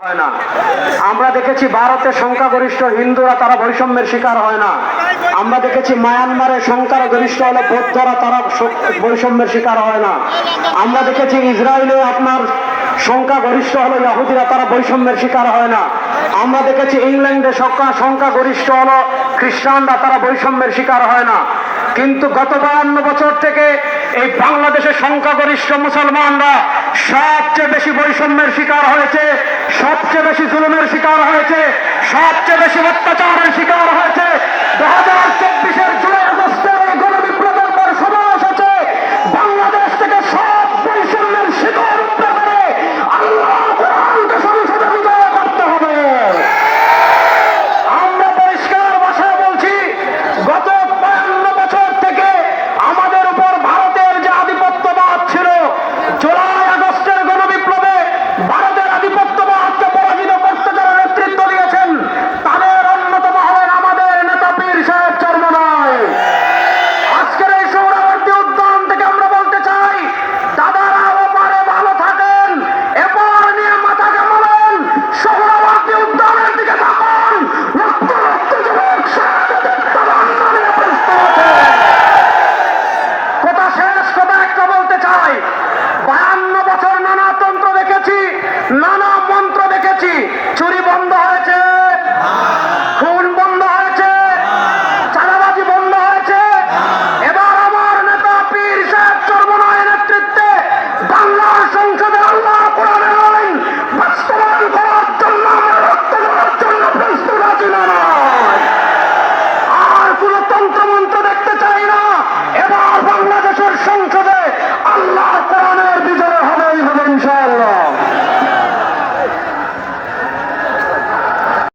হয় না। আমরা দেখেছি ভারতে সংখ্যাগরিষ্ঠ হিন্দুরা তারা বৈষম্যের শিকার হয় না। আমরা দেখেছি মায়ানমারে সংখ্যাগরিষ্ঠ হলো বৌদ্ধরা তারা বৈষম্যের শিকার হয় না। আমরা দেখেছি ইসরায়েলে আপনার সংখ্যাগরিষ্ঠ হলো ইহুদিরা তারা বৈষম্যের শিকার হয় না। আমরা দেখেছি ইংল্যান্ডে সংখ্যাগরিষ্ঠ হলো খ্রিস্টানরা তারা বৈষম্যের শিকার হয় না। কিন্তু গত 52 বছর থেকে এই বাংলাদেশের সংখ্যাগরিষ্ঠ মুসলমানরা সবচেয়ে বেশি বৈষম্যের শিকার হয়েছে, সবচেয়ে বেশি জুলুমের শিকার হয়েছে, সবচেয়ে বেশি অত্যাচারের শিকার হয়েছে। 2024-এর জুলাই